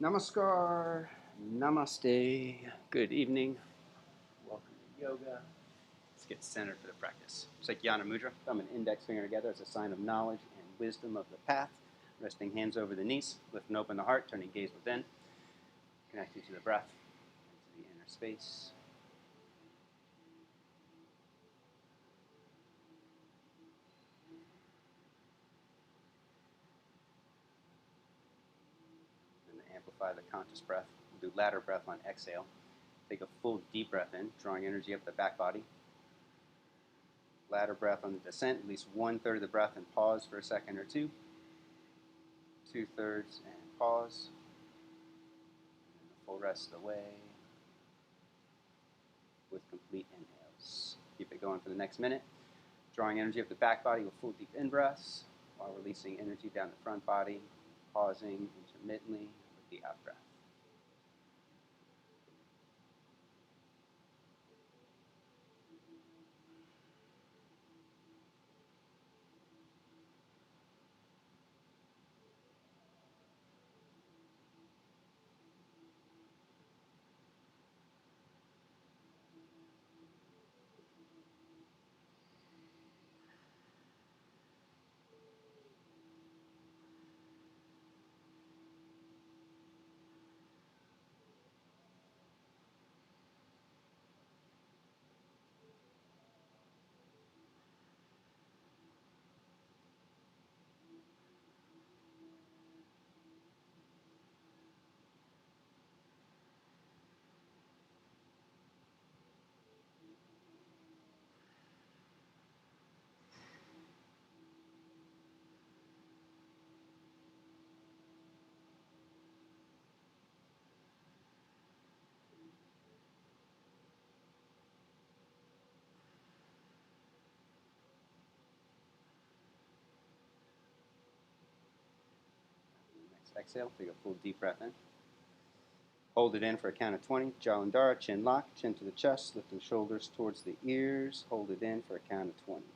Namaskar, namaste, good evening, welcome to yoga. Let's get centered for the practice. Jnana Mudra, thumb and index finger together as a sign of knowledge and wisdom of the path. Resting hands over the knees, lifting open the heart, turning gaze within, connecting to the breath, into the inner space. Amplify the conscious breath. We'll do ladder breath on exhale. Take a full deep breath in, drawing energy up the back body. Ladder breath on the descent, at least 1/3 of the breath, and pause for a second or two. 2/3 and pause. And the full rest of the way with complete inhales. Keep it going for the next minute. Drawing energy up the back body with full deep in-breaths while releasing energy down the front body, pausing intermittently with the out-breath. Exhale, take a full deep breath in. Hold it in for a count of 20. Jalandhara, chin lock, chin to the chest, lifting shoulders towards the ears. Hold it in for a count of 20.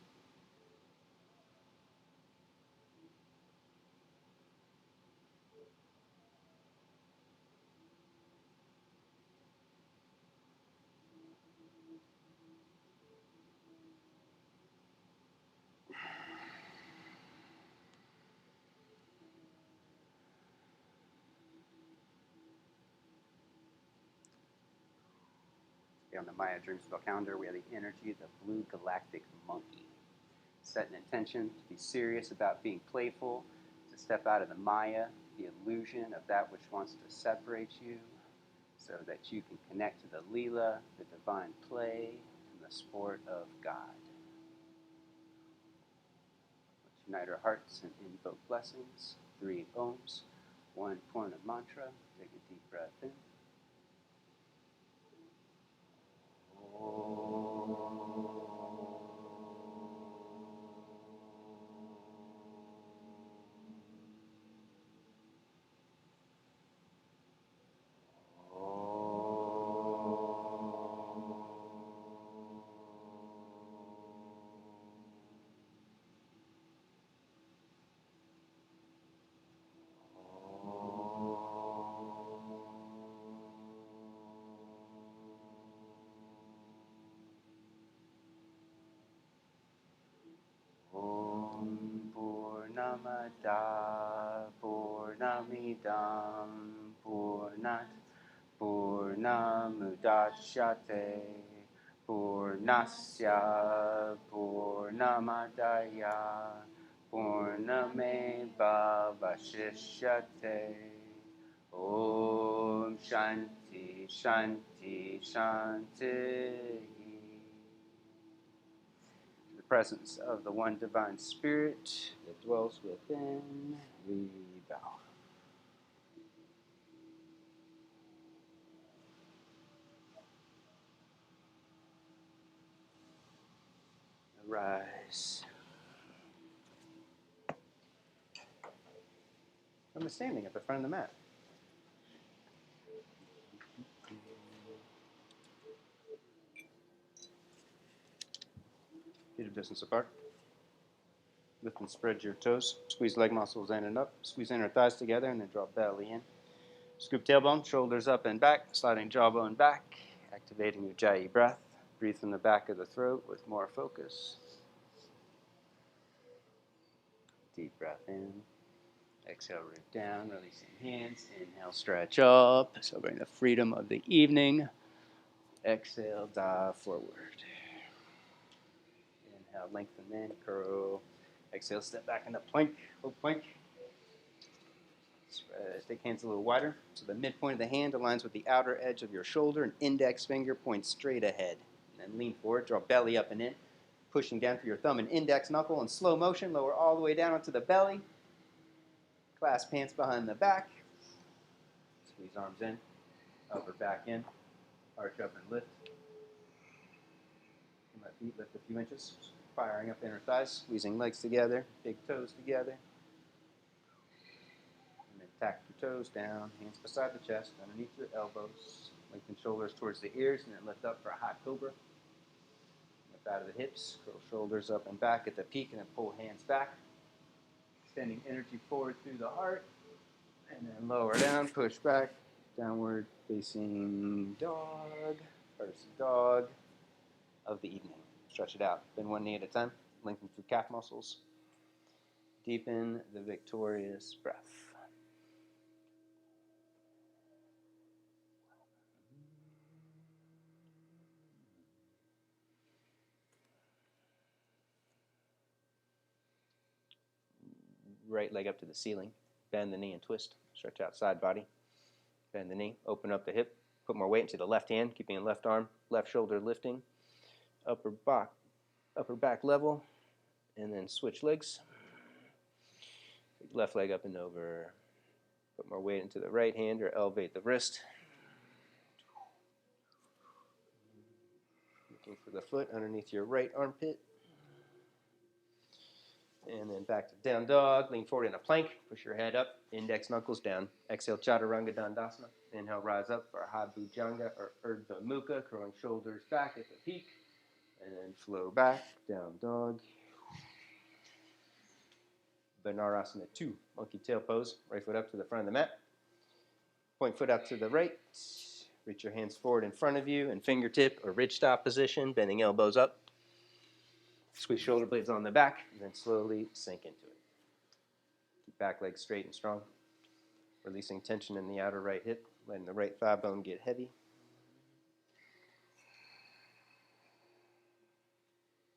On the Maya Dream Spell calendar, we have the energy of the blue galactic monkey. Set an intention to be serious about being playful, to step out of the Maya, the illusion of that which wants to separate you, so that you can connect to the Leela, the divine play, and the sport of God. Let's unite our hearts and invoke blessings. 3 ohms, 1 Purna mantra. Take a deep breath in. Purnamada Purnamidam Purnat Purnamudachyate Purnasya Purnamadaya Purnameva Vashishyate. Om Shanti Shanti Shanti. Presence of the one divine spirit that dwells within, we bow. Arise. From the standing at the front of the mat. distance apart. Lift and spread your toes. Squeeze leg muscles in and up. Squeeze inner thighs together and then draw belly in. Scoop tailbone, shoulders up and back, sliding jawbone back, activating Ujjayi breath. Breathe from the back of the throat with more focus. Deep breath in. Exhale, root down, releasing hands. Inhale, stretch up. So bring the freedom of the evening. Exhale, dive forward. Inhale, lengthen in, curl. Exhale, step back into plank, low plank. Take hands a little wider. So the midpoint of the hand aligns with the outer edge of your shoulder, and index finger points straight ahead. And then lean forward, draw belly up and in. Pushing down for your thumb and index knuckle in slow motion. Lower all the way down onto the belly. Clasp hands behind the back. Squeeze arms in. Upper back in. Arch up and lift. My feet lift a few inches. Firing up inner thighs. Squeezing legs together. Big toes together. And then tack your toes down. Hands beside the chest. Underneath your elbows. Lengthen shoulders towards the ears. And then lift up for a high cobra. Lift out of the hips. Curl shoulders up and back at the peak. And then pull hands back. Extending energy forward through the heart. And then lower down. Push back. Downward facing dog. First dog of the evening. Stretch it out. Bend one knee at a time. Lengthen through calf muscles. Deepen the victorious breath. Right leg up to the ceiling. Bend the knee and twist. Stretch out side body. Bend the knee. Open up the hip. Put more weight into the left hand, keeping the left arm, left shoulder lifting. Upper back level. And then switch legs. Left leg up and over. Put more weight into the right hand or elevate the wrist. Looking for the foot underneath your right armpit. And then back to down dog. Lean forward in a plank. Push your head up. Index knuckles down. Exhale, Chaturanga Dandasana. Inhale, rise up for High Bhujanga or Urdhva Mukha. Curling shoulders back at the peak. And then flow back. Down dog. Vinyasa 2. Monkey tail pose. Right foot up to the front of the mat. Point foot out to the right. Reach your hands forward in front of you in fingertip or ridge stop position. Bending elbows up. Squeeze shoulder blades on the back, and then slowly sink into it. Keep back legs straight and strong. Releasing tension in the outer right hip, letting the right thigh bone get heavy.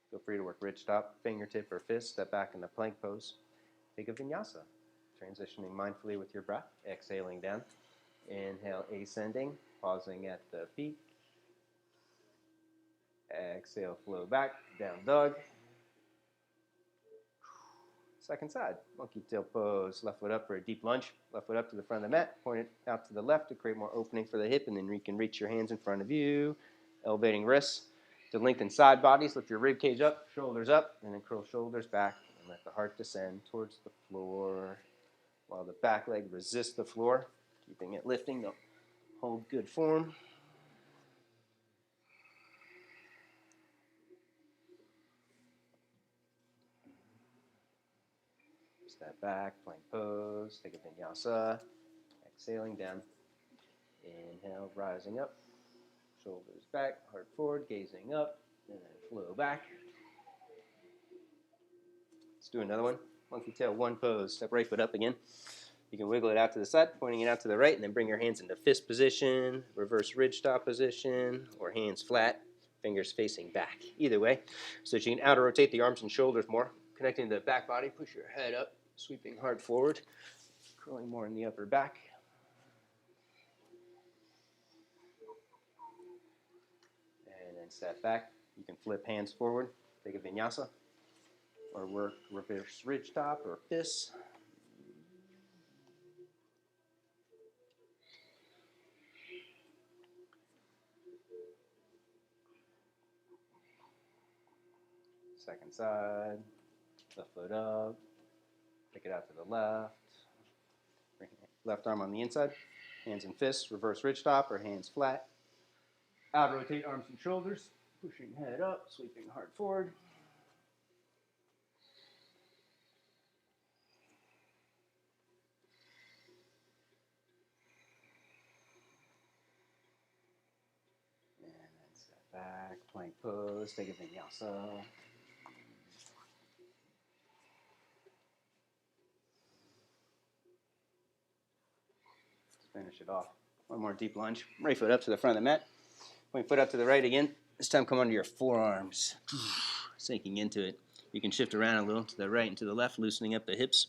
Feel free to work ridge stop, fingertip or fist. Step back in the plank pose. Take a vinyasa. Transitioning mindfully with your breath. Exhaling down. Inhale, ascending. Pausing at the peak. Exhale, flow back. Down dog. Second side, monkey tail pose. Left foot up for a deep lunge. Left foot up to the front of the mat. Point it out to the left to create more opening for the hip, and then you can reach your hands in front of you. Elevating wrists to lengthen side bodies. Lift your rib cage up, shoulders up, and then curl shoulders back, and let the heart descend towards the floor. While the back leg resists the floor, keeping it lifting to hold good form. Step back, plank pose, take a vinyasa. Exhaling down. Inhale, rising up. Shoulders back, heart forward, gazing up, and then flow back. Let's do another one. Monkey tail 1 pose. Step right foot up again. You can wiggle it out to the side, pointing it out to the right, and then bring your hands into fist position, reverse ridge stop position, or hands flat, fingers facing back. Either way, so that you can outer rotate the arms and shoulders more. Connecting to the back body, push your head up, sweeping hard forward, curling more in the upper back. And then step back. You can flip hands forward, take a vinyasa, or work reverse ridge top or fists. Second side, left foot up, take it out to the left. Bring left arm on the inside, hands and fists, reverse ridge top or hands flat. Out rotate arms and shoulders, pushing head up, sweeping heart forward. plank pose, take a vinyasa. Let's finish it off. One more deep lunge. Right foot up to the front of the mat. Point foot up to the right again. This time come onto your forearms, sinking into it. You can shift around a little to the right and to the left, loosening up the hips.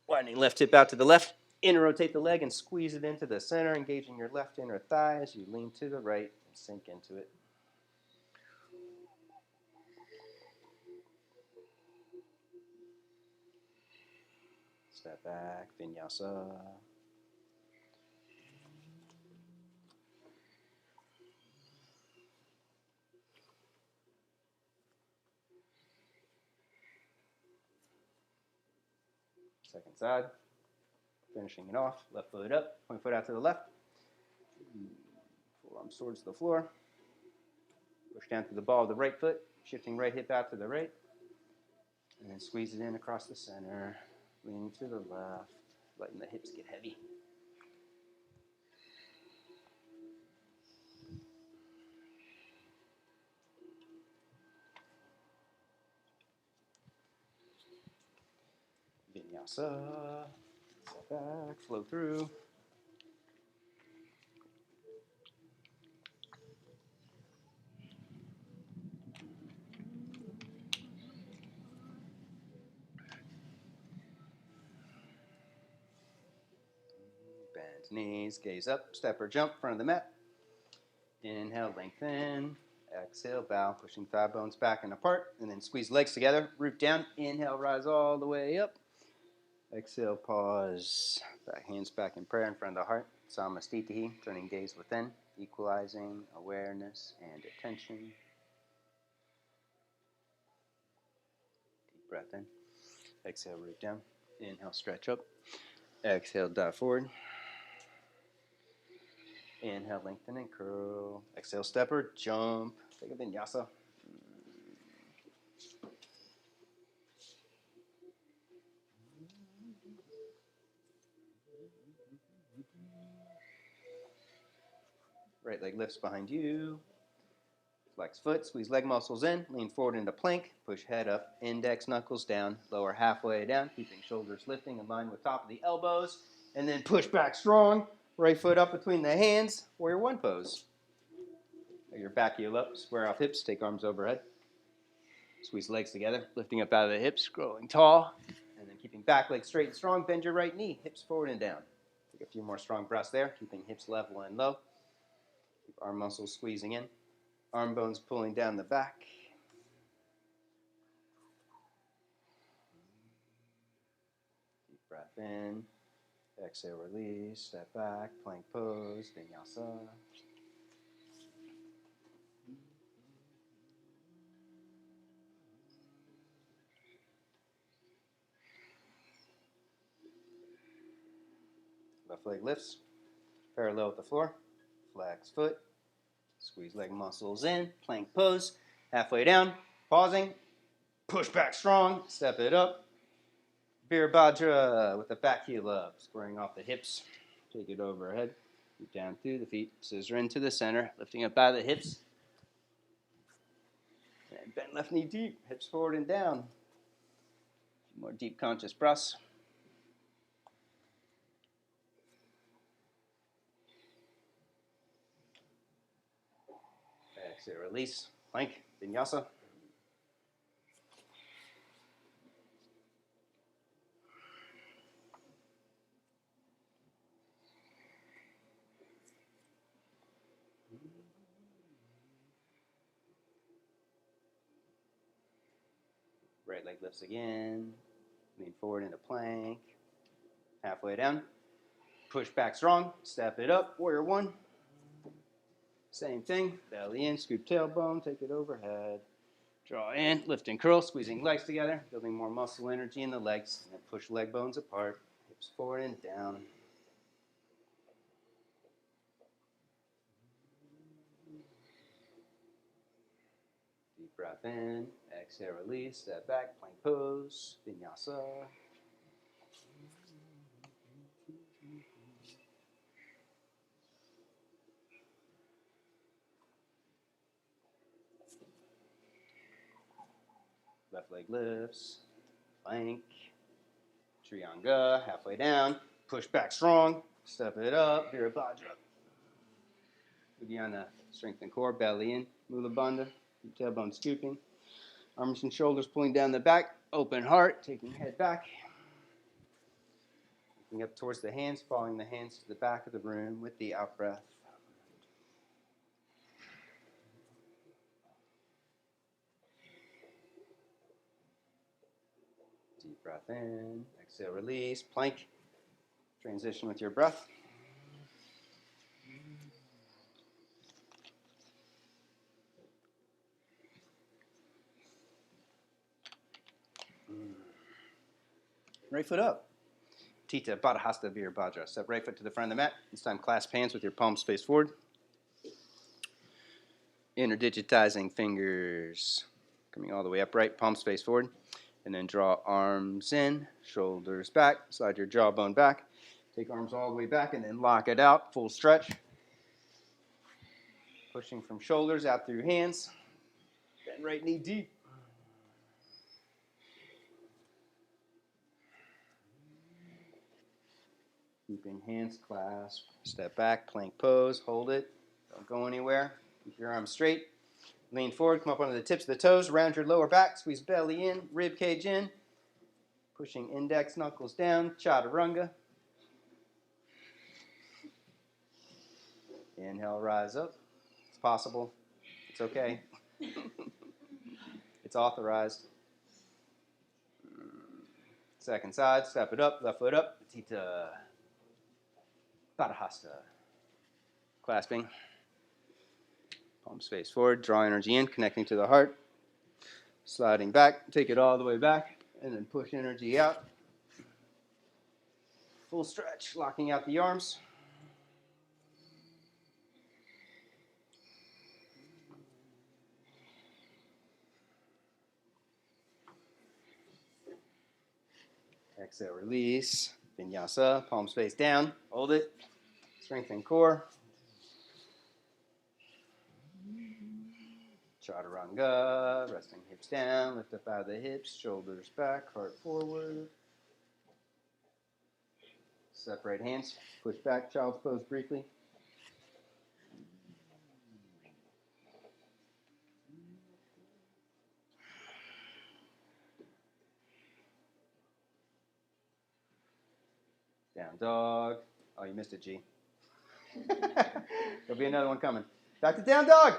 Widening left hip out to the left. Inner rotate the leg and squeeze it into the center, engaging your left inner thigh as you lean to the right and sink into it. Step back, vinyasa. Second side. Finishing it off. Left foot up, point foot out to the left. Forearms towards the floor. Push down to the ball of the right foot, shifting right hip out to the right. And then squeeze it in across the center, leaning to the left, letting the hips get heavy. Vinyasa. Step back, flow through. Bend knees, gaze up, step or jump, front of the mat. Inhale, lengthen. Exhale, bow, pushing thigh bones back and apart. And then squeeze legs together, root down. Inhale, rise all the way up. Exhale, pause. Back hands back in prayer in front of the heart. Samastitihi, turning gaze within, equalizing awareness and attention. Deep breath in. Exhale, root down. Inhale, stretch up. Exhale, dive forward. Inhale, lengthen and curl. Exhale, stepper, jump. Take a vinyasa. Right leg lifts behind you. Flex foot, squeeze leg muscles in, lean forward into plank, push head up, index knuckles down, lower halfway down, keeping shoulders lifting in line with top of the elbows, and then push back strong, right foot up between the hands, warrior one pose. Your back heel up, square off hips, take arms overhead. Squeeze legs together, lifting up out of the hips, growing tall, and then keeping back leg straight and strong, bend your right knee, hips forward and down. Take a few more strong breaths there, keeping hips level and low. Keep arm muscles squeezing in. Arm bones pulling down the back. Deep breath in. Exhale, release. Step back. Plank pose. Vinyasa. Left leg lifts. Parallel with the floor. Flex foot. Squeeze leg muscles in. Plank pose. Halfway down. Pausing. Push back strong. Step it up. Virabhadra with the back heel up. Squaring off the hips. Take it overhead. Down through the feet. Scissor into the center. Lifting up by the hips. And bend left knee deep. Hips forward and down. More deep conscious breaths. Exhale, release. Plank. Vinyasa. Right leg lifts again. Lean forward into plank. Halfway down. Push back strong. Step it up. Warrior one. Same thing. Belly in. Scoop tailbone. Take it overhead. Draw in. Lift and curl. Squeezing legs together. Building more muscle energy in the legs. And then push leg bones apart. Hips forward and down. Deep breath in. Exhale, release. Step back. Plank pose. Vinyasa. Left leg lifts. Plank. Trianga, halfway down. Push back strong. Step it up. Virabhadra. Uddiyana, strengthen core, belly in. Mula Bandha, tailbone scooping. Arms and shoulders pulling down the back. Open heart, taking head back. Looking up towards the hands, following the hands to the back of the room with the out breath. Deep breath in, exhale, release, plank. Transition with your breath. Right foot up. Tita Padahasta Virabhadra. Step right foot to the front of the mat. This time clasp hands with your palms face forward. Interdigitizing fingers. Coming all the way upright, palms face forward. And then draw arms in, shoulders back. Slide your jawbone back. Take arms all the way back and then lock it out. Full stretch. Pushing from shoulders out through hands. Bend right knee deep. Keeping hands clasped. Step back, plank pose. Hold it. Don't go anywhere. Keep your arms straight. Lean forward. Come up onto the tips of the toes. Round your lower back. Squeeze belly in. Rib cage in. Pushing index knuckles down. Chaturanga. Inhale, rise up. It's possible. It's okay. It's authorized. Second side. Step it up. Left foot up. Tita Padahasta. Clasping. Palms face forward. Draw energy in, connecting to the heart. Sliding back. Take it all the way back. And then push energy out. Full stretch. Locking out the arms. Exhale, release. Vinyasa. Palms face down. Hold it. Strengthen core. Chaturanga, resting hips down, lift up out of the hips, shoulders back, heart forward. Separate hands, push back, child's pose briefly. Down dog. Oh, you missed it, G. There'll be another one coming. Back to down dog.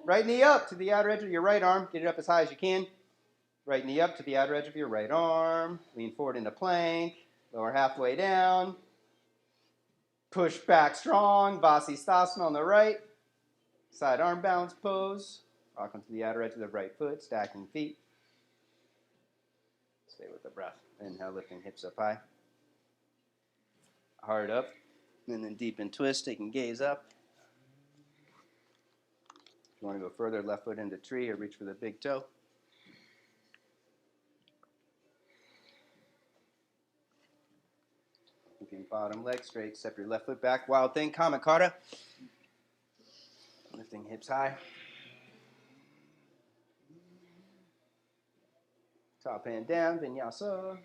Right knee up to the outer edge of your right arm. Get it up as high as you can. Right knee up to the outer edge of your right arm. Lean forward into plank. Lower halfway down. Push back strong. Vasisthasana on the right. Side arm balance pose. Rock onto the outer edge of the right foot. Stacking feet. Stay with the breath. Inhale, lifting hips up high. Heart up. And then deep and twist. Taking gaze up. If you want to go further, left foot into tree or reach for the big toe. Keeping bottom leg straight. Step your left foot back. Wild thing. Kamakata. Lifting hips high. Top hand down. Vinyasa.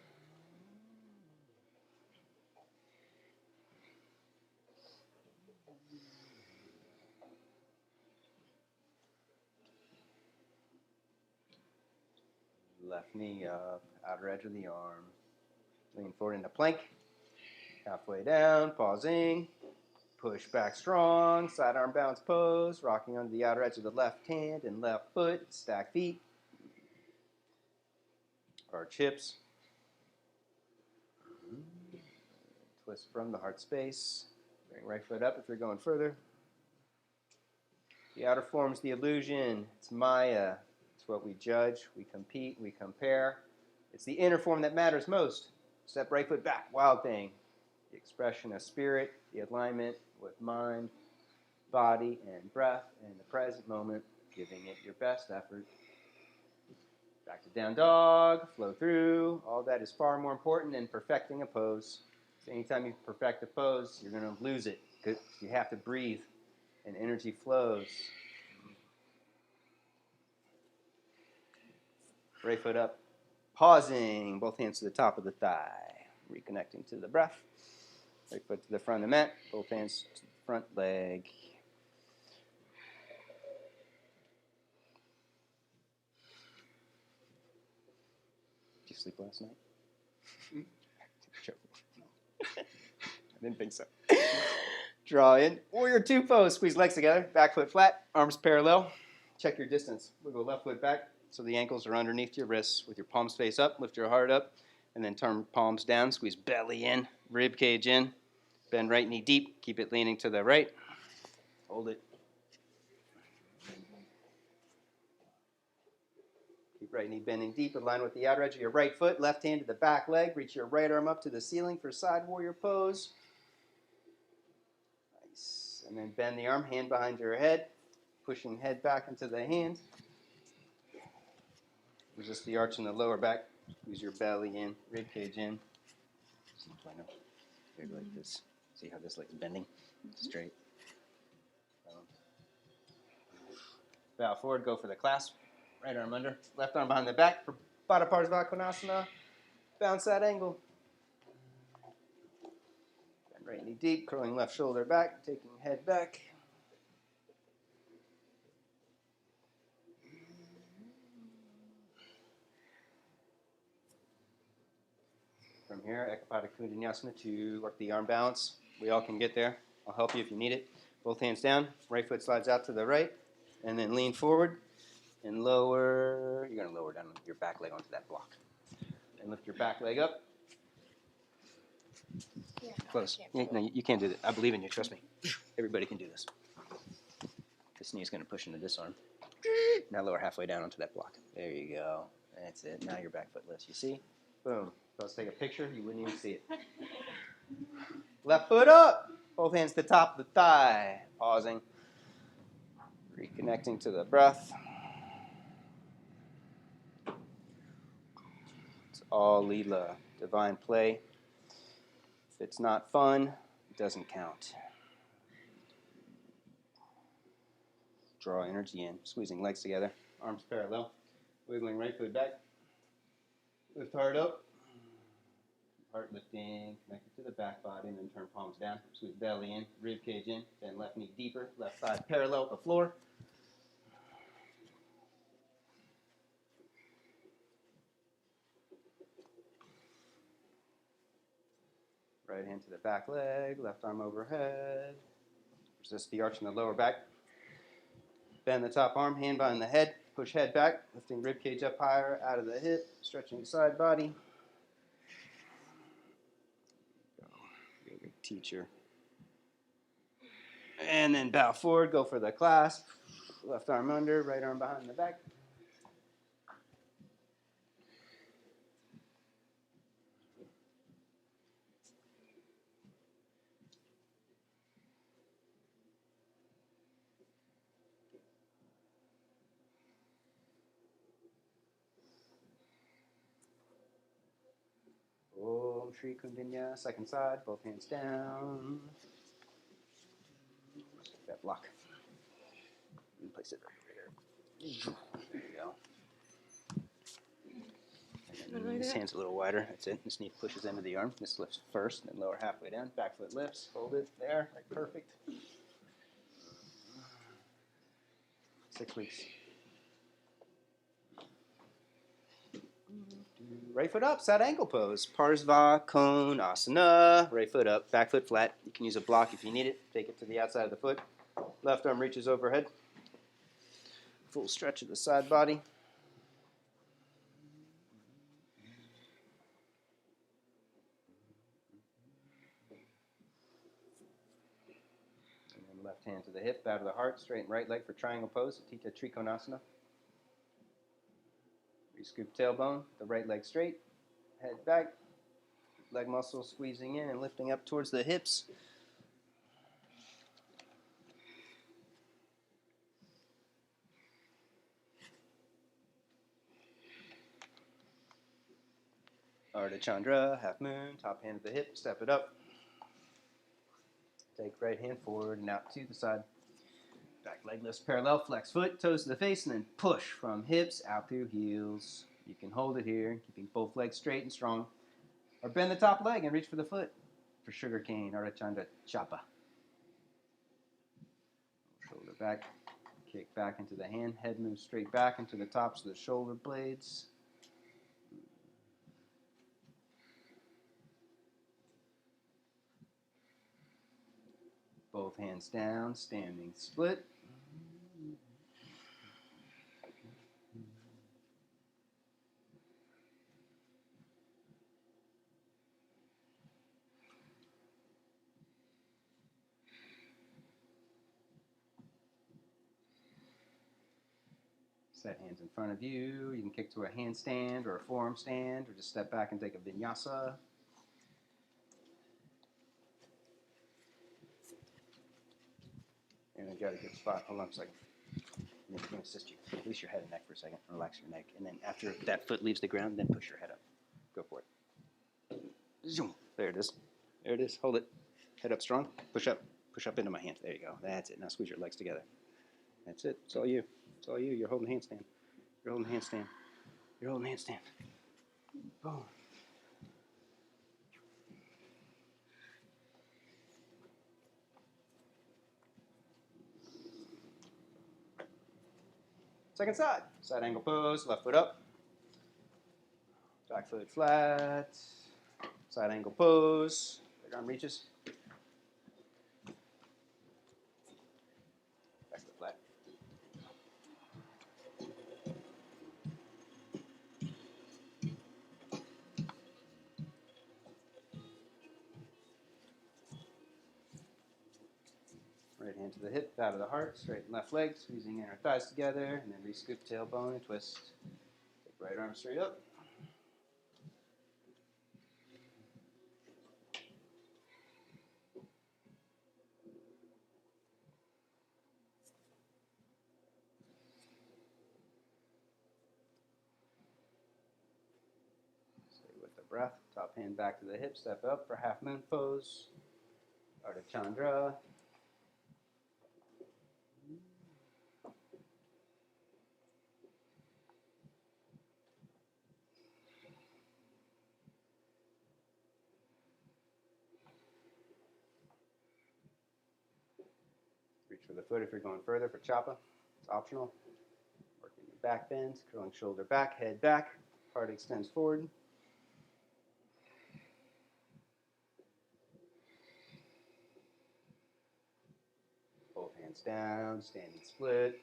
Left knee up, outer edge of the arm. Lean forward into plank. Halfway down, pausing. Push back strong, side arm bounce pose. Rocking onto the outer edge of the left hand and left foot. Stack feet. Arch hips. Twist from the heart space. Bring right foot up if you're going further. The outer form's the illusion. It's Maya. It's what we judge, we compete, we compare. It's the inner form that matters most. Step right foot back, wild thing. The expression of spirit, the alignment with mind, body, and breath in the present moment, giving it your best effort. Back to down dog, flow through. All that is far more important than perfecting a pose. So anytime you perfect a pose, you're going to lose it. You have to breathe, and energy flows. Right foot up. Pausing, both hands to the top of the thigh. Reconnecting to the breath. Right foot to the front of the mat, both hands to the front leg. Did you sleep last night? I didn't think so. Draw in. Warrior two pose. Squeeze legs together. Back foot flat. Arms parallel. Check your distance. Wiggle left foot back so the ankles are underneath your wrists. With your palms face up, lift your heart up, and then turn palms down. Squeeze belly in. Rib cage in. Bend right knee deep. Keep it leaning to the right. Hold it. Keep right knee bending deep. Align with the outer edge of your right foot. Left hand to the back leg. Reach your right arm up to the ceiling for side warrior pose. Nice. And then bend the arm, hand behind your head. Pushing head back into the hand. Resist the arch in the lower back. Squeeze your belly in, rib cage in. Maybe like this. See how this leg's bending? Straight. Bow forward, go for the clasp. Right arm under, left arm behind the back for Pada Konasana. Bounce that angle. Bend right knee deep, curling left shoulder back, taking head back. From here, Ekapada Vinyasa to work the arm balance. We all can get there. I'll help you if you need it. Both hands down. Right foot slides out to the right. And then lean forward and lower. You're going to lower down your back leg onto that block. And lift your back leg up. Yeah, close. No, you can't do that. I believe in you. Trust me. Everybody can do this. This knee is going to push into this arm. Now lower halfway down onto that block. There you go. That's it. Now your back foot lifts. You see? Boom. So let's take a picture. You wouldn't even see it. Left foot up. Both hands to the top of the thigh. Pausing. Reconnecting to the breath. It's all Leela. Divine play. If it's not fun, it doesn't count. Draw energy in. Squeezing legs together. Arms parallel. Wiggling right foot back. Lift heart up. Heart lifting, connected to the back body, and then turn palms down. Squeeze belly in, rib cage in, then left knee deeper, left thigh parallel with the floor. Right hand to the back leg, left arm overhead. Resist the arch in the lower back. Bend the top arm, hand behind the head. Push head back, lifting rib cage up higher, out of the hip, stretching side body. Teacher. And then bow forward, go for the clasp. Left arm under, right arm behind the back. Om Shri Kundinya, second side, both hands down. That block. And place it right here. There you go. And then this hand's a little wider. That's it. This knee pushes into the arm. This lifts first, then lower halfway down. Back foot lifts. Hold it there. Right, perfect. 6 weeks. Right foot up, side ankle pose. Parsva Konasana. Right foot up, back foot flat. You can use a block if you need it. Take it to the outside of the foot. Left arm reaches overhead. Full stretch of the side body. And then left hand to the hip, bow to the heart. Straighten right leg for triangle pose. Tita Trikonasana. Scoop tailbone, the right leg straight, head back, leg muscles squeezing in and lifting up towards the hips. Ardha Chandra, half moon, top hand to the hip, step it up. Take right hand forward and out to the side. Back leg lifts parallel, flex foot, toes to the face, and then push from hips out through heels. You can hold it here, keeping both legs straight and strong. Or bend the top leg and reach for the foot for sugar cane, Untitled Chapter. Shoulder back, kick back into the hand, head moves straight back into the tops of the shoulder blades. Both hands down, standing split. Set hands in front of you. You can kick to a handstand or a forearm stand, or just step back and take a Vinyasa. And I got a good spot. Hold on a second. I'm going to assist you. Release your head and neck for a second. Relax your neck. And then after that foot leaves the ground, then push your head up. Go for it. Zoom. There it is. There it is. Hold it. Head up strong. Push up. Push up into my hand. There you go. That's it. Now squeeze your legs together. That's it. It's all you. It's all you. You're holding handstand. You're holding handstand. You're holding handstand. Boom. Second side. Side angle pose. Left foot up. Back foot flat. Side angle pose. Right arm reaches. Back foot flat. Right hand to the hip, out of the heart, straighten left leg, squeezing inner thighs together, and then re-scoop tailbone and twist. Take right arm straight up. Stay with the breath. Top hand back to the hip, step up for half moon pose. Ardha Chandra. Reach for the foot if you're going further for Chapa. It's optional. Working the back bend, curling shoulder back, head back. Heart extends forward. Both hands down, standing split.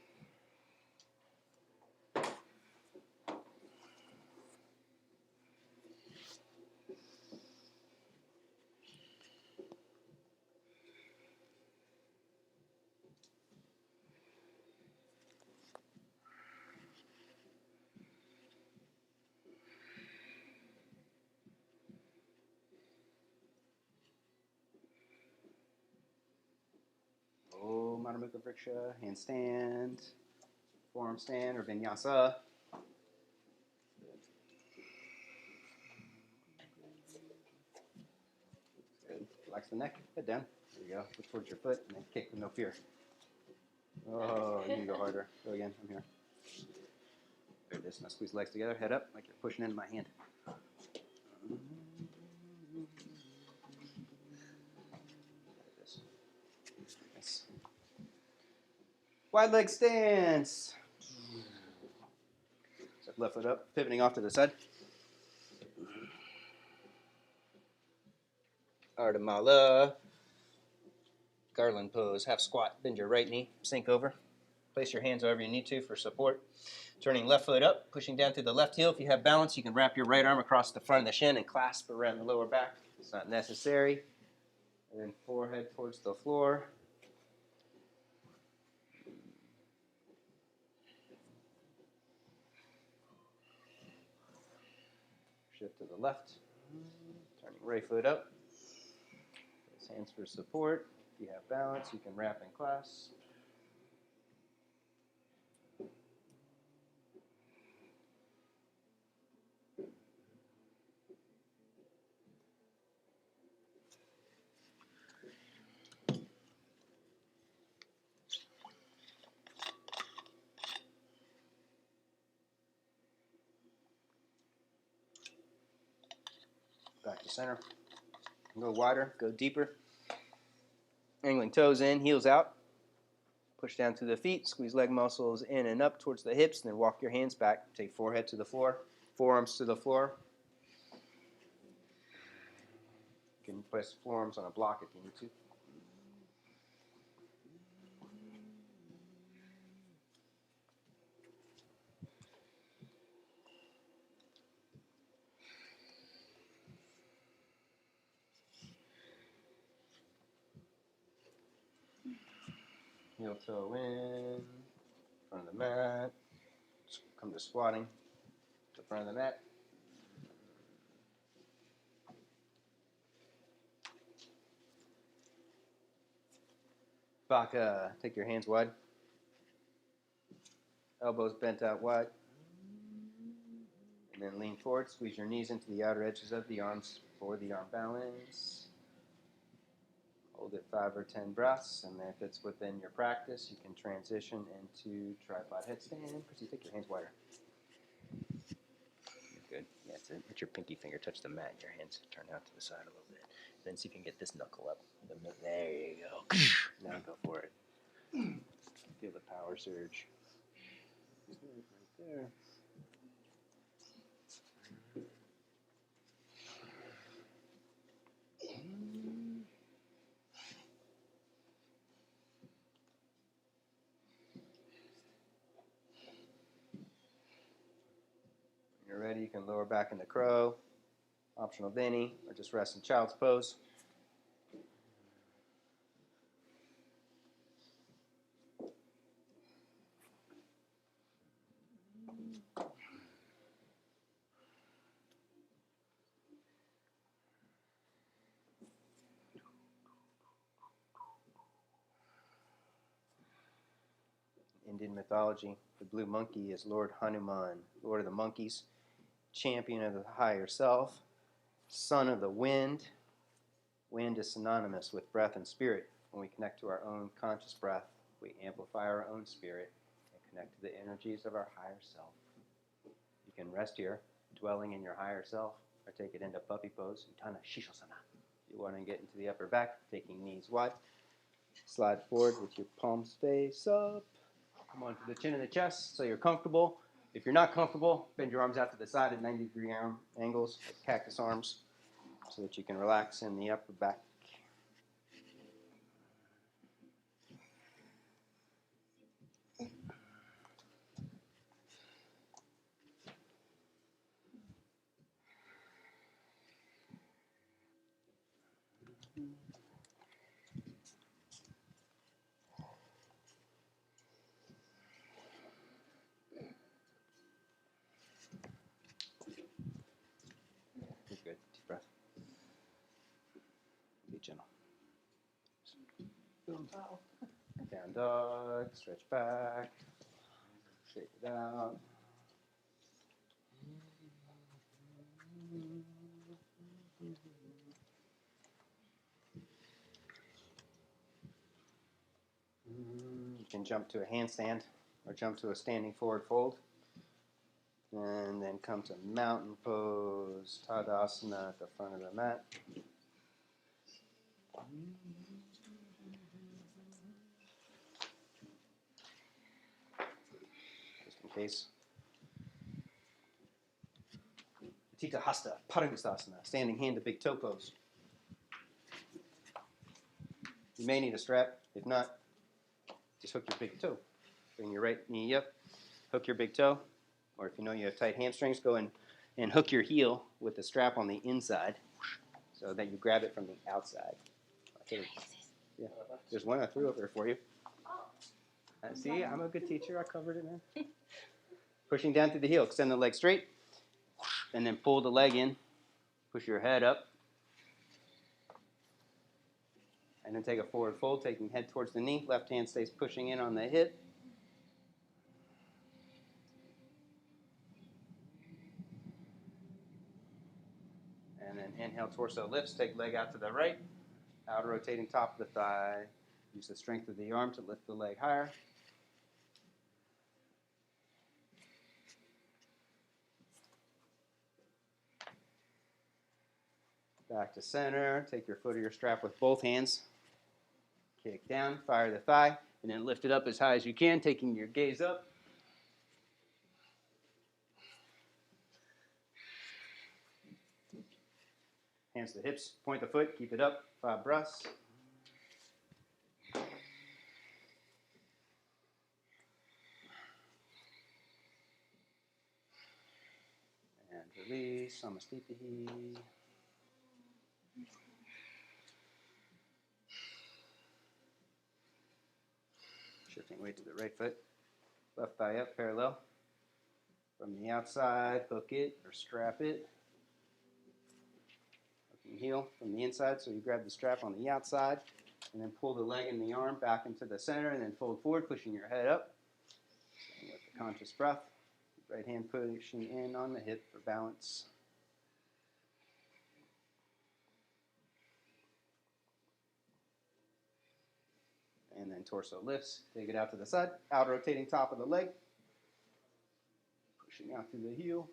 Mukha Vriksha, handstand, forearm stand, or Vinyasa. Good. Relax the neck, head down. There you go. Look towards your foot and then kick with no fear. Oh, you can go harder. Go again. I'm here. There it is. Now squeeze legs together, head up like you're pushing into my hand. There it is. Nice. Wide leg stance. Step left foot up, pivoting off to the side. Ardha Mala. Garland pose, half squat. Bend your right knee, sink over. Place your hands wherever you need to for support. Turning left foot up, pushing down through the left heel. If you have balance, you can wrap your right arm across the front of the shin and clasp around the lower back. It's not necessary. And then forehead towards the floor. Shift to the left. Turning right foot up. Place hands for support. If you have balance, you can wrap and clasp. center. Go wider, go deeper. Angling toes in, heels out. Push down through the feet, squeeze leg muscles in and up towards the hips, and then walk your hands back. Take forehead to the floor, forearms to the floor. You can place forearms on a block if you need to. Heel toe in, front of the mat. Come to squatting, to the front of the mat. Baka, take your hands wide. Elbows bent out wide. And then lean forward, squeeze your knees into the outer edges of the arms for the arm balance. Hold it 5 or 10 breaths, and if it's within your practice, you can transition into tripod headstand. Chrissy, take your hands wider. Good. Yeah, that's it. Let your pinky finger touch the mat. Your hands turn out to the side a little bit. Then see if you can get this knuckle up. There you go. Now go for it. Feel the power surge. Right there. When you're ready, you can lower back in the crow, optional Vinny, or just rest in child's pose. Indian mythology, the blue monkey is Lord Hanuman, Lord of the monkeys, champion of the higher self, son of the wind. Wind is synonymous with breath and spirit. When we connect to our own conscious breath, we amplify our own spirit and connect to the energies of our higher self. You can rest here, dwelling in your higher self, or take it into puppy pose, Uttana Shishasana. If you want to get into the upper back, taking knees wide. Slide forward with your palms face up. Come on to the chin and the chest so you're comfortable. If you're not comfortable, bend your arms out to the side at 90-degree arm angles, like cactus arms, so that you can relax in the upper back. Good. Deep breath. Be gentle. Boom. Down dog. Stretch back. Shake it out. You can jump to a handstand or jump to a standing forward fold. And then come to mountain pose, Tadasana at the front of the mat. Just in case. Tita Hasta, Parangasasana, standing hand to big toe pose. You may need a strap. If not, just hook your big toe. Bring your right knee up, hook your big toe. Or if you know you have tight hamstrings, go and hook your heel with the strap on the inside so that you grab it from the outside. Okay. Yeah, there's one I threw over there for you. See, I'm a good teacher. I covered it, man. Pushing down through the heel. Extend the leg straight. And then pull the leg in. Push your head up. And then take a forward fold, taking head towards the knee. Left hand stays pushing in on the hip. And then inhale, torso lifts. Take leg out to the right. Outer rotating top of the thigh. Use the strength of the arm to lift the leg higher. Back to center. Take your foot or your strap with both hands. Kick down, fire the thigh, and then lift it up as high as you can, taking your gaze up. Hands to the hips, point the foot, keep it up, 5 breaths. And release, Samastipi. Shifting weight to the right foot, left thigh up, parallel. From the outside, hook it or strap it. Hooking heel from the inside, so you grab the strap on the outside, and then pull the leg and the arm back into the center, and then fold forward, pushing your head up. Staying with the conscious breath. Right hand pushing in on the hip for balance. And then torso lifts. Take it out to the side. Out rotating top of the leg. Pushing out through the heel.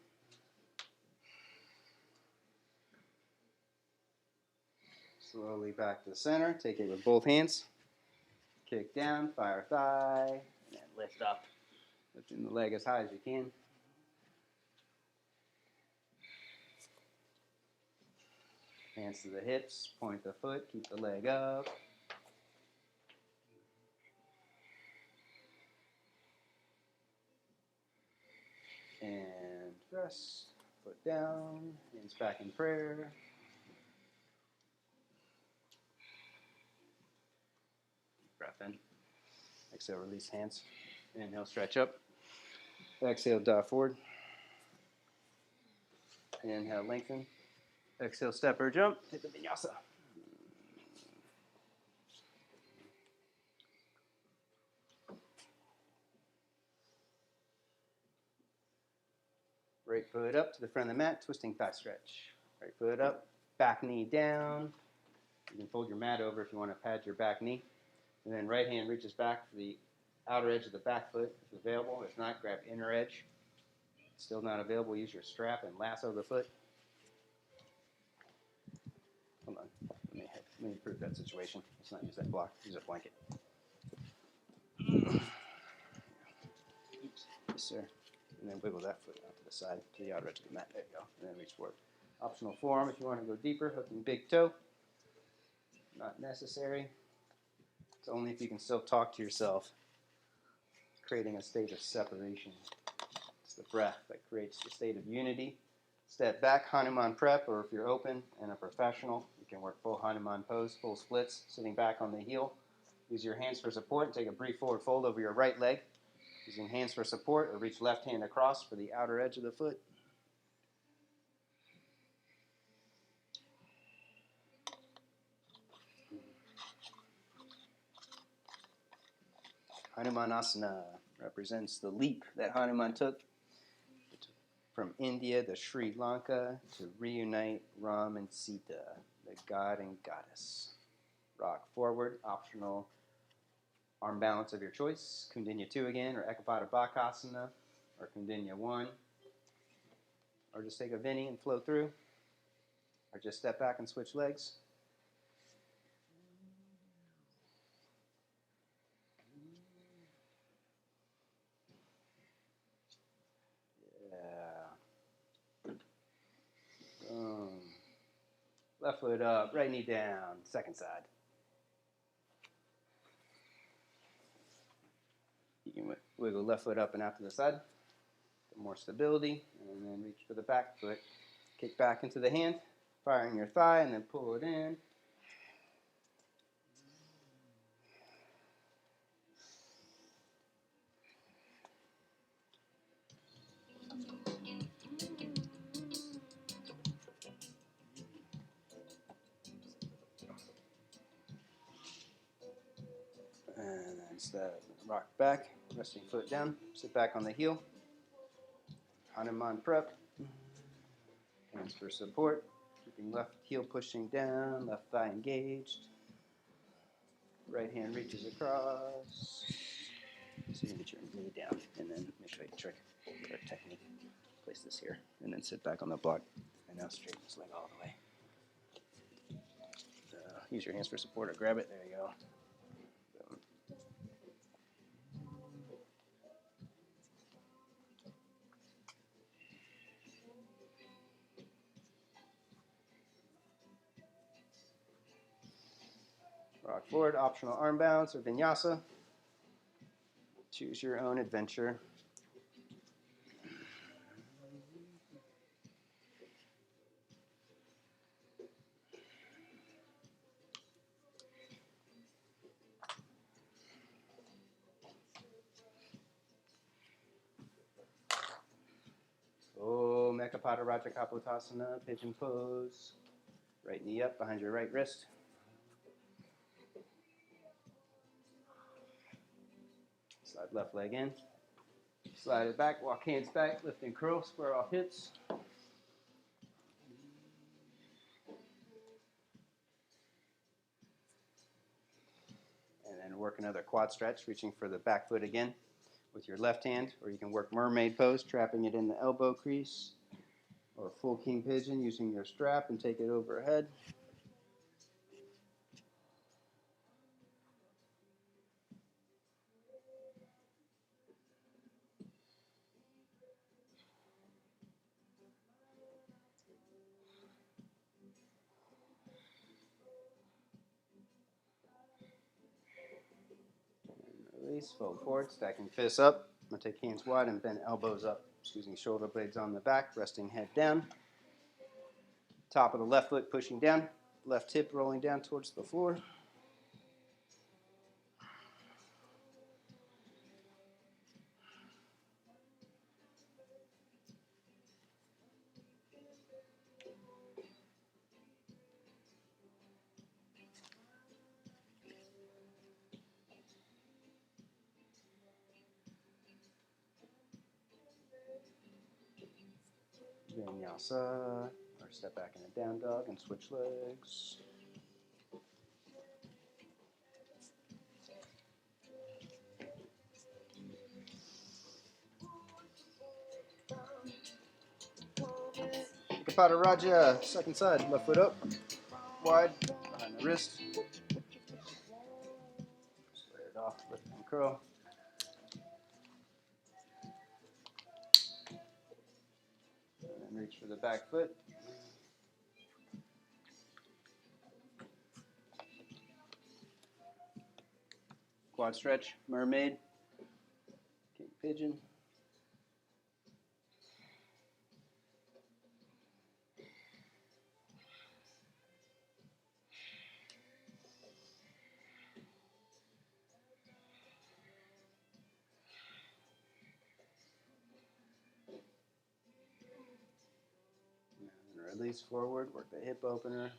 Slowly back to the center. Take it with both hands. Kick down, fire thigh, and then lift up. Lifting the leg as high as you can. Hands to the hips, point the foot, keep the leg up. And rest, foot down, hands back in prayer. Breath in. Exhale, release hands. Inhale, stretch up. Exhale, dive forward. Inhale, lengthen. Exhale, step or jump. Hit the Vinyasa. Right foot up to the front of the mat, twisting thigh stretch. Right foot up, back knee down. You can fold your mat over if you want to pad your back knee. And then right hand reaches back for the outer edge of the back foot if available. If not, grab inner edge. Still not available, use your strap and lasso the foot. Hold on, let me improve that situation. Let's not use that block, use a blanket. Oops. Yes, sir. And then wiggle that foot out to the side, to the outer edge of the mat. There you go. And then reach forward. Optional forearm if you want to go deeper, hooking big toe. Not necessary. It's only if you can still talk to yourself, creating a state of separation. It's the breath that creates the state of unity. Step back, Hanuman prep, or if you're open and a professional, you can work full Hanuman pose, full splits, sitting back on the heel. Use your hands for support and take a brief forward fold over your right leg. Using hands for support, or reach left hand across for the outer edge of the foot. Hanumanasana represents the leap that Hanuman took from India to Sri Lanka to reunite Ram and Sita, the god and goddess. Rock forward, optional arm balance of your choice. Kundinya 2 again, or Ekapada Bakasana, or Kundinya 1. Or just take a Vini and flow through. Or just step back and switch legs. Left foot up, right knee down, second side. You can wiggle left foot up and out to the side for more stability, and then reach for the back foot. Kick back into the hand, firing your thigh, and then pull it in. And then step, rock back, resting foot down, sit back on the heel. Hanuman prep. Hands for support. Keeping left heel pushing down, left thigh engaged. Right hand reaches across. So you get your knee down, and then let me show you a trick or a technique. Place this here, and then sit back on the block, and now straighten this leg all the way. use your hands for support or grab it. There you go. Rock forward, optional arm balance or vinyasa. Choose your own adventure. Om Ekapada Raja Kapotasana, pigeon pose. Right knee up behind your right wrist. Slide left leg in. Slide it back, walk hands back, lift and curl, square off hips. And then work another quad stretch, reaching for the back foot again with your left hand, or you can work mermaid pose, trapping it in the elbow crease, or full king pigeon using your strap and take it overhead. Release, fold forward, stacking fists up. I'm going to take hands wide and bend elbows up. Squeezing shoulder blades on the back, resting head down. Top of the left foot pushing down. Left hip rolling down towards the floor. Vinyasa, or step back in a down dog and switch legs. Ekapada Raja, second side, left foot up, wide, behind the wrist. Square it off, lift and curl. And then reach for the back foot. Quad stretch, mermaid, king pigeon. And release forward, work the hip opener.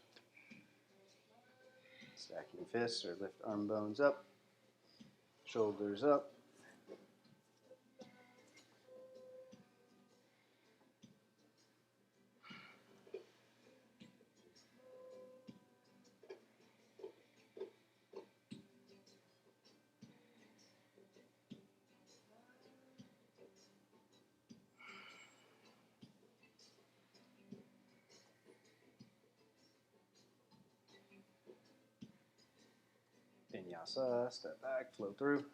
Stacking fists or lift arm bones up, shoulders up. Vinyasa, step back, flow through.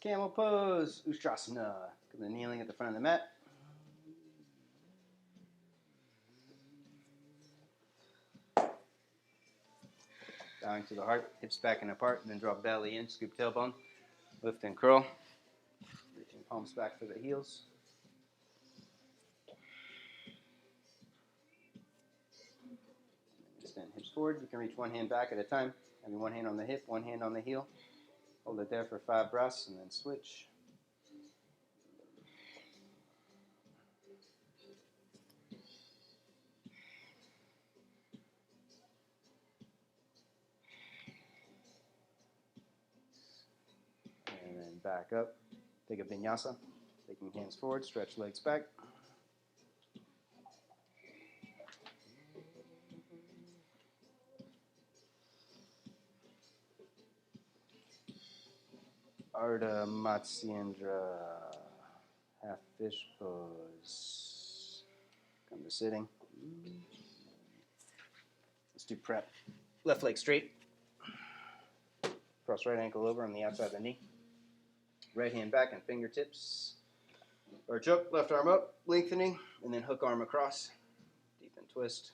Camel pose, Ustrasana. Come to kneeling at the front of the mat. Bowing to the heart, hips back and apart, and then drop belly in, scoop tailbone. Lift and curl. Reaching palms back for the heels. Extend hips forward. You can reach one hand back at a time. Having one hand on the hip, one hand on the heel. Hold it there for 5 breaths and then switch. And then back up. Take a vinyasa. Taking hands forward, stretch legs back. Ardha Matsyendra, half fish pose. Come to sitting. Let's do prep. Left leg straight. Cross right ankle over on the outside of the knee. Right hand back and fingertips. Arch up, left arm up, lengthening, and then hook arm across. Deepen twist.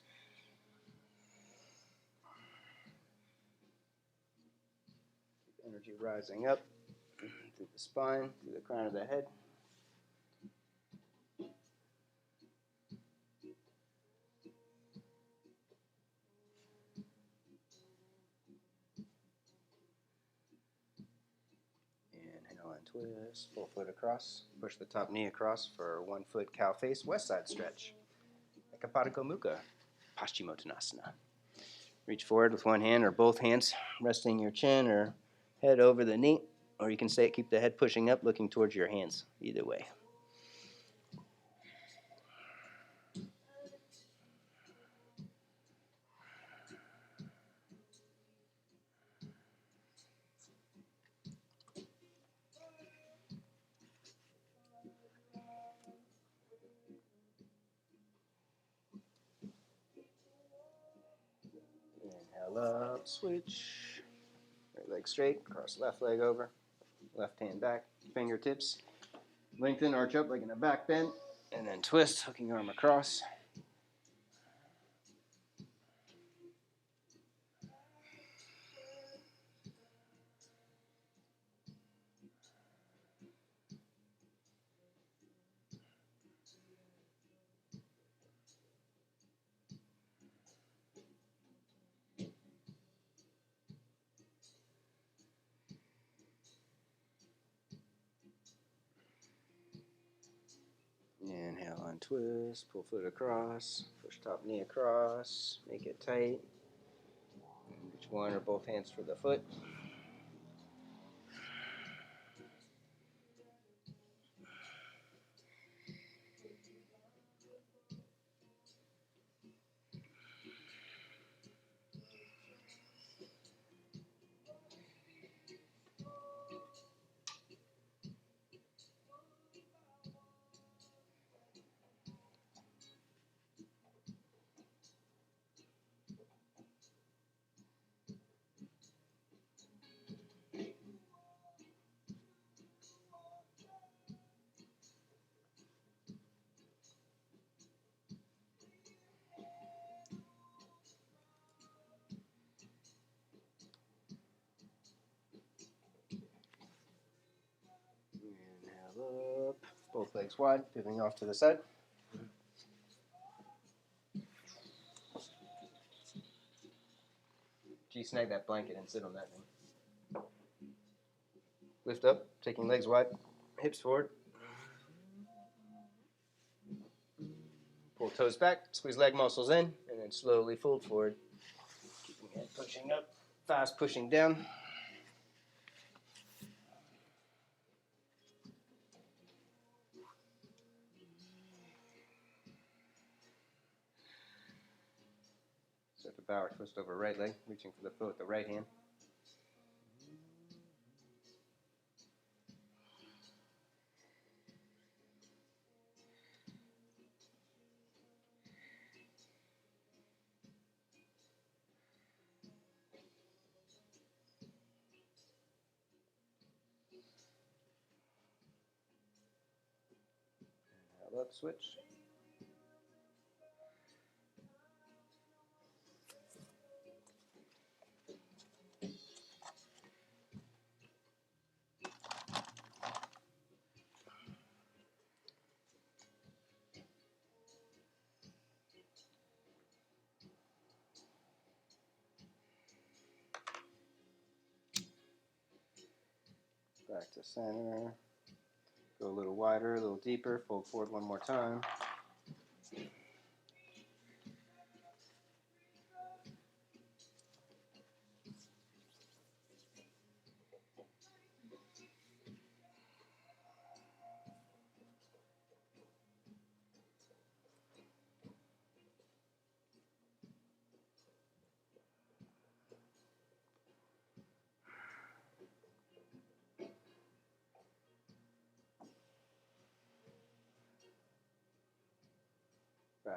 Keep energy rising up through the spine, through the crown of the head. Inhale and twist, full foot across. Push the top knee across for 1 foot cow face, west side stretch. Ekapadiko Mukha, Paschimottanasana. Reach forward with one hand or both hands, resting your chin or head over the knee, or you can keep the head pushing up, looking towards your hands, either way. Inhale up, switch. Right leg straight, cross left leg over, left hand back, fingertips. Lengthen, arch up like in a back bend, and then twist, hooking arm across. Inhale and twist, pull foot across, push top knee across, make it tight. Reach one or both hands for the foot. Inhale up, both legs wide, pivoting off to the side. Snag that blanket and sit on that thing. Lift up, taking legs wide, hips forward. Pull toes back, squeeze leg muscles in, and then slowly fold forward. Keeping head pushing up, thighs pushing down. Start to bow or twist over right leg, reaching for the foot with the right hand. Inhale up, switch. Back to center. Go a little wider, a little deeper. Fold forward one more time.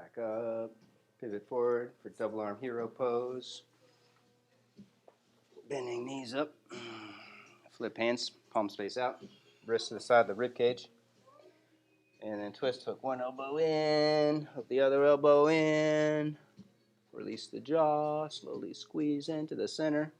Back up. Pivot forward for double arm hero pose. Bending knees up. Flip hands, palms face out. Wrists to the side of the rib cage. And then twist, hook one elbow in, hook the other elbow in. Release the jaw, slowly squeeze into the center.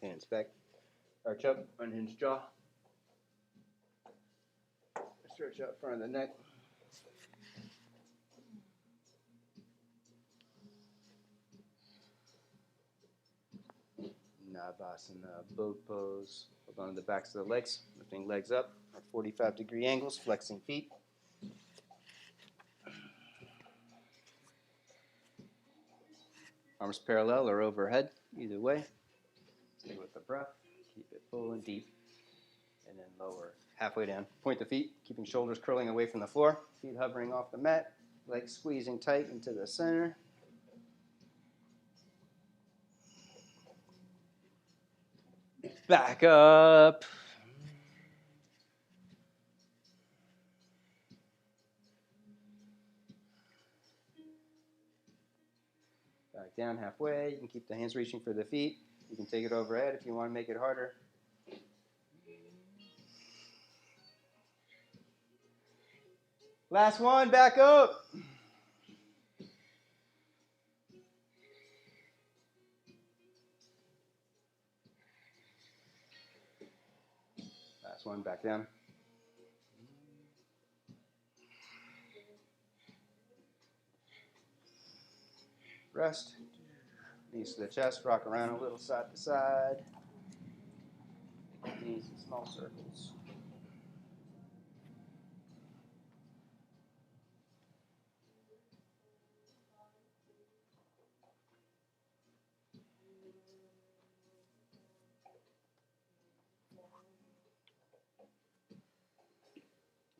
Hands back, arch up, unhinge jaw. Stretch out front of the neck. Navasana, boat pose. Hold on to the backs of the legs, lifting legs up at 45-degree angles, flexing feet. Arms parallel or overhead, either way. Stay with the breath. Keep it full and deep. And then lower halfway down. Point the feet, keeping shoulders curling away from the floor. Feet hovering off the mat. Legs squeezing tight into the center. Back up. Back down halfway. You can keep the hands reaching for the feet. You can take it overhead if you want to make it harder. Last one, back up. Last one, back down. Rest. Knees to the chest, rock around a little side to side. Knees in small circles.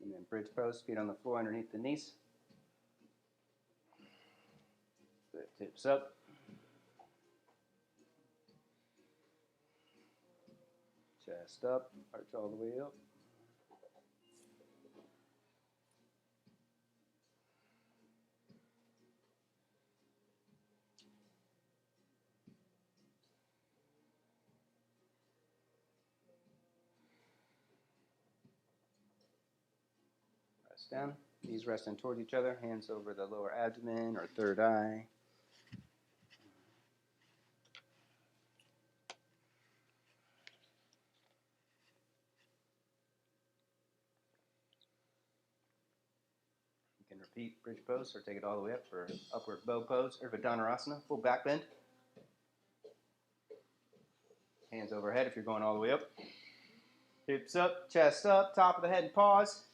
And then bridge pose, feet on the floor underneath the knees. Lift hips up. Chest up, arch all the way up. Rest down, knees resting toward each other, hands over the lower abdomen or third eye. You can repeat bridge pose or take it all the way up for upward bow pose or Vinyasa, full back bend. Hands overhead if you're going all the way up. Hips up, chest up, top of the head and pause.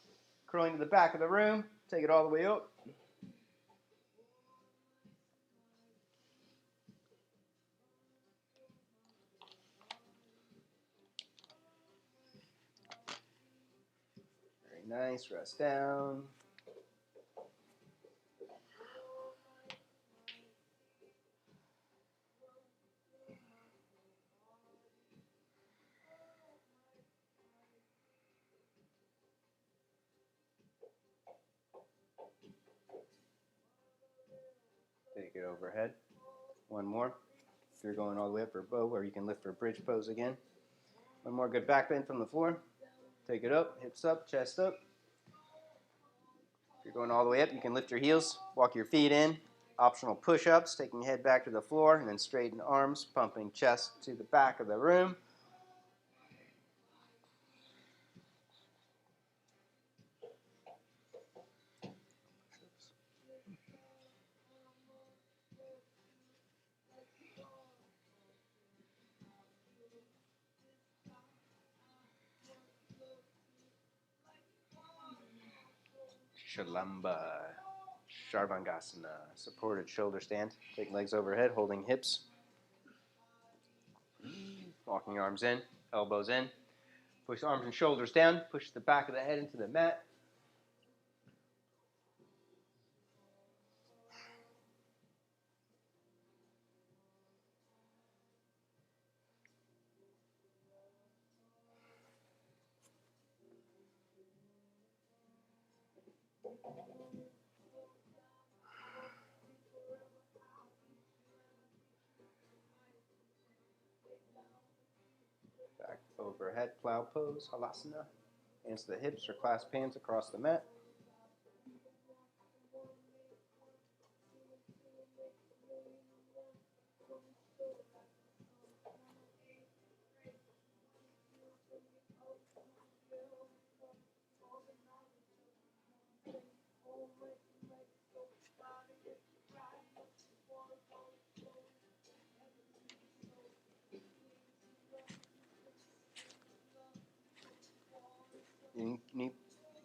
Curling to the back of the room. Take it all the way up. Very nice. Rest down. Take it overhead. One more. If you're going all the way up for a bow, or you can lift for a bridge pose again. One more good back bend from the floor. Take it up, hips up, chest up. If you're going all the way up, you can lift your heels, walk your feet in. Optional push-ups, taking your head back to the floor, and then straighten arms, pumping chest to the back of the room. Shalamba, Sharvangasana, supported shoulder stand. Take legs overhead, holding hips. Walking arms in, elbows in. Push arms and shoulders down. Push the back of the head into the mat. Back overhead plow pose, halasana. Hands to the hips or clasp hands across the mat.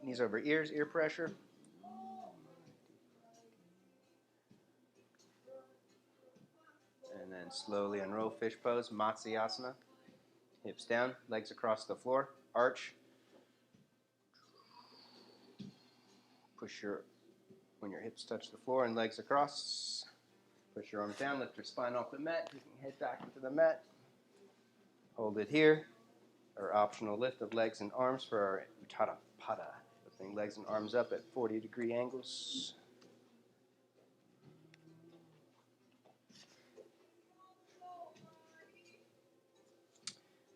Knees over ears, ear pressure. And then slowly unroll, fish pose, Matsuyasana. Hips down, legs across the floor, arch. When your hips touch the floor and legs across, push your arms down, lift your spine off the mat, taking head back into the mat. Hold it here. Our optional lift of legs and arms for our Uttarapada. Lifting legs and arms up at 40-degree angles.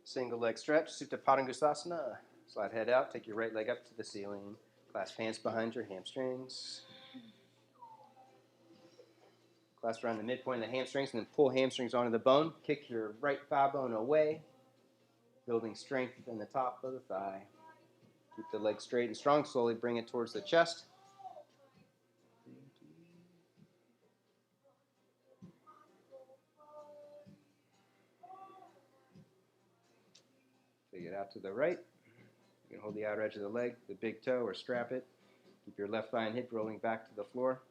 Single leg stretch, Supta Padangusthasana. Slide head out, take your right leg up to the ceiling. Clasp hands behind your hamstrings. Clasp around the midpoint of the hamstrings and then pull hamstrings onto the bone. Kick your right thigh bone away, building strength in the top of the thigh. Keep the leg straight and strong. Slowly bring it towards the chest. Take it out to the right. You can hold the outer edge of the leg, the big toe, or strap it. Keep your left thigh and hip rolling back to the floor.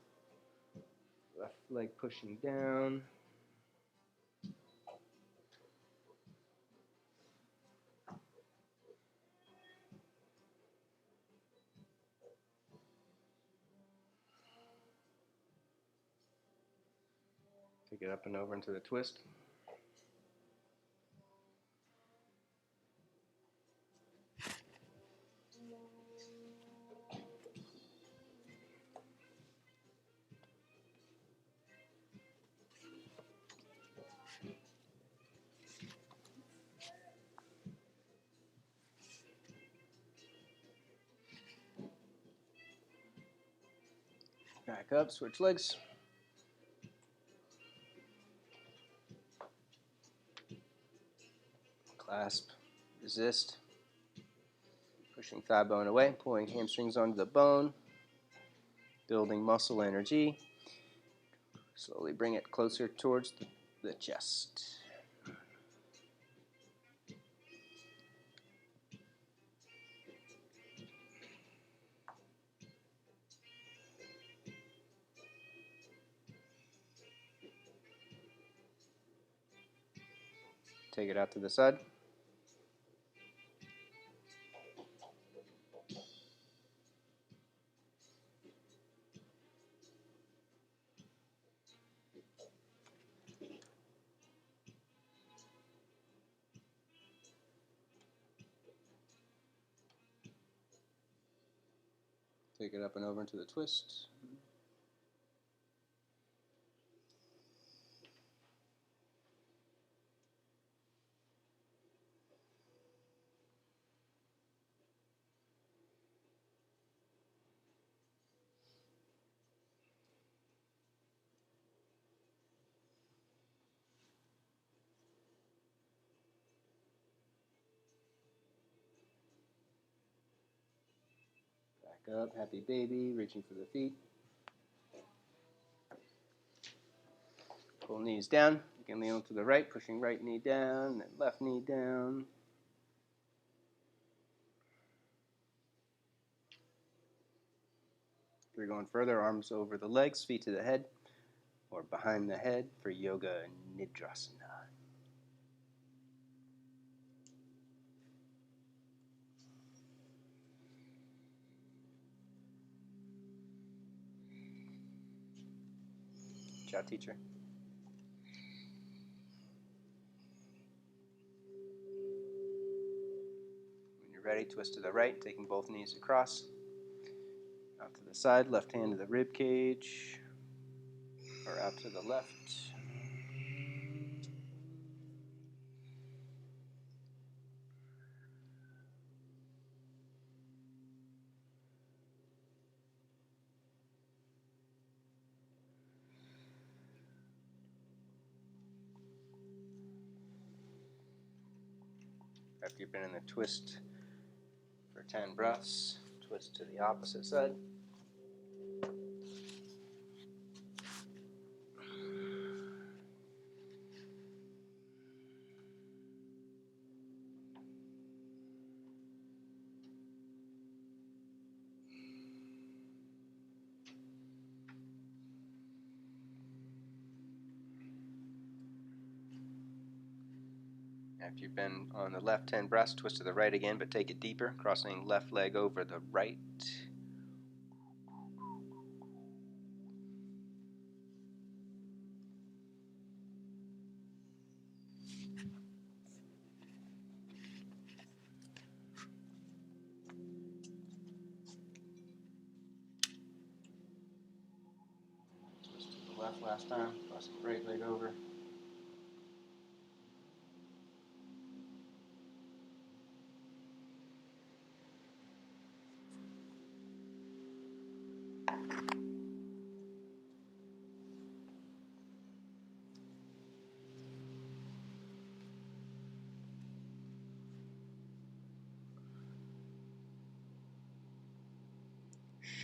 Left leg pushing down. Take it up and over into the twist. Back up, switch legs. Clasp, resist. Pushing thigh bone away, pulling hamstrings onto the bone. Building muscle energy. Slowly bring it closer towards the chest. Take it out to the side. Take it up and over into the twist. Back up, happy baby, reaching for the feet. Pull knees down. You can lean to the right, pushing right knee down, then left knee down. If you're going further, arms over the legs, feet to the head, or behind the head for Yoga Nidrasana. Ciao, teacher. When you're ready, twist to the right, taking both knees across. Out to the side, left hand to the rib cage, or out to the left. After you've been in the twist for 10 breaths, twist to the opposite side. After you've been on the left 10 breaths, twist to the right again, but take it deeper, crossing left leg over the right. Twist to the left last time, crossing right leg over.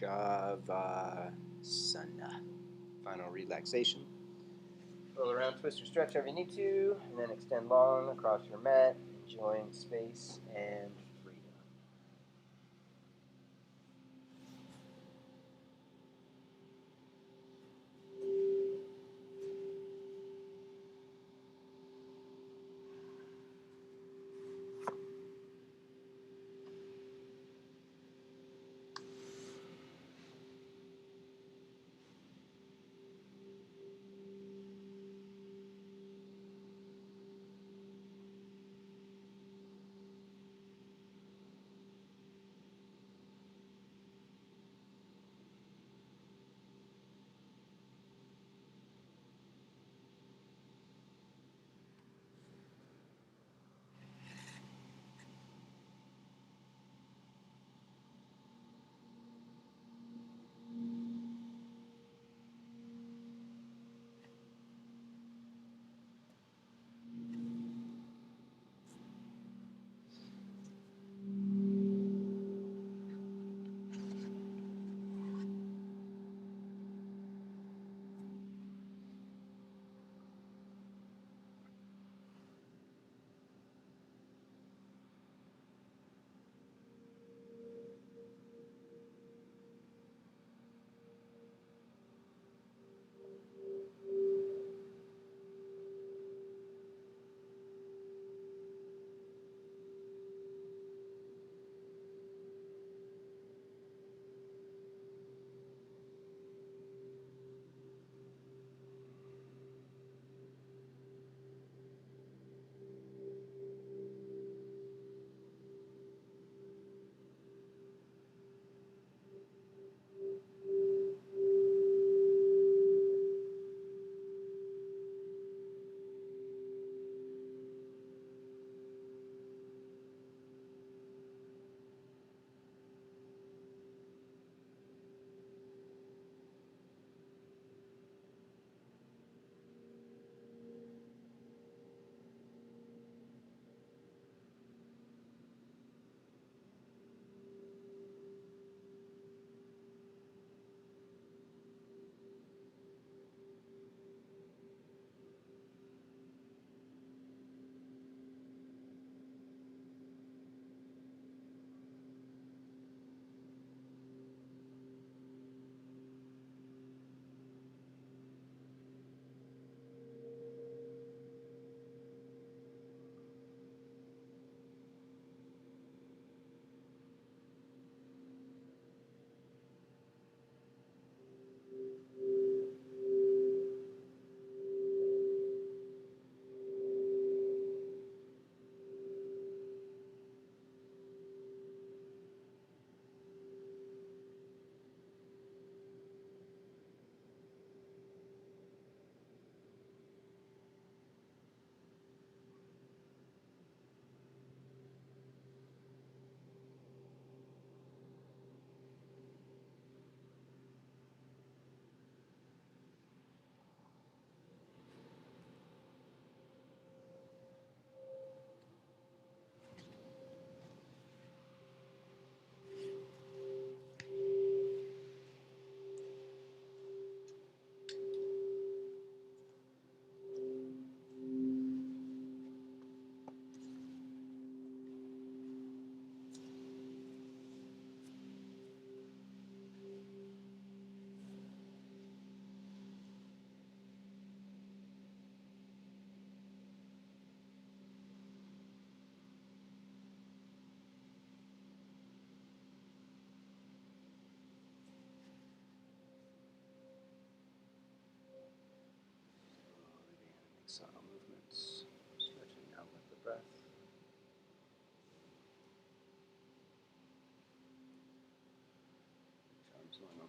Shavasana. Final relaxation. Roll around, twist or stretch however you need to, and then extend long across your mat, enjoying space and freedom.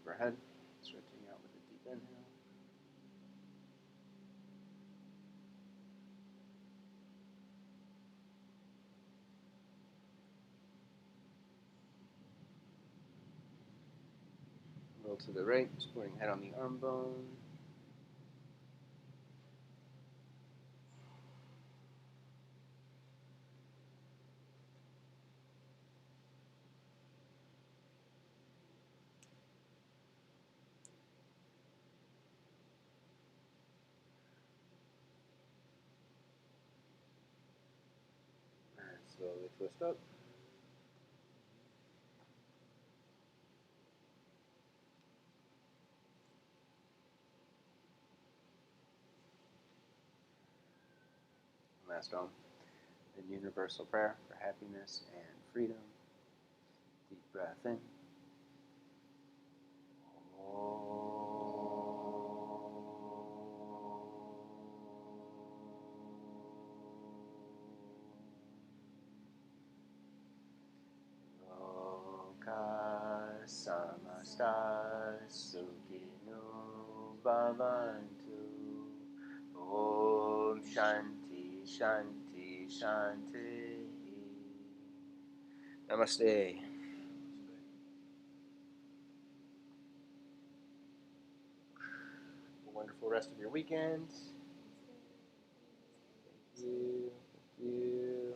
overhead. Stretching out with a deep inhale. Roll to the right, supporting head on the arm bone. And slowly twist up. Last one, the universal prayer for happiness and freedom. Deep breath in. Loka samasta sukhino bhavantu. Om Shanti Shanti Shanti. Namaste. A wonderful rest of your weekend. Thank you. Thank you.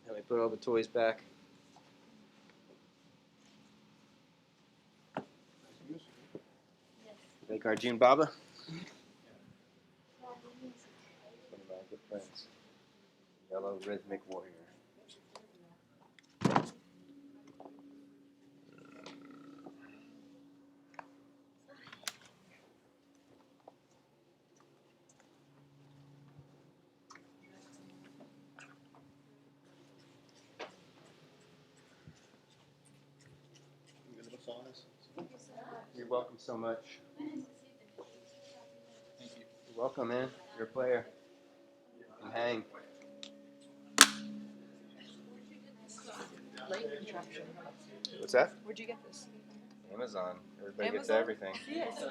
Now we put all the toys back. Like Arjun Baba. One of my good friends. Yellow Rhythmic Warrior. You're welcome so much. Thank you. You're welcome, man. You're a player. And hang. Late contraption. What's that? Where'd you get this? Amazon. Everybody gets Amazon? everything. Yes.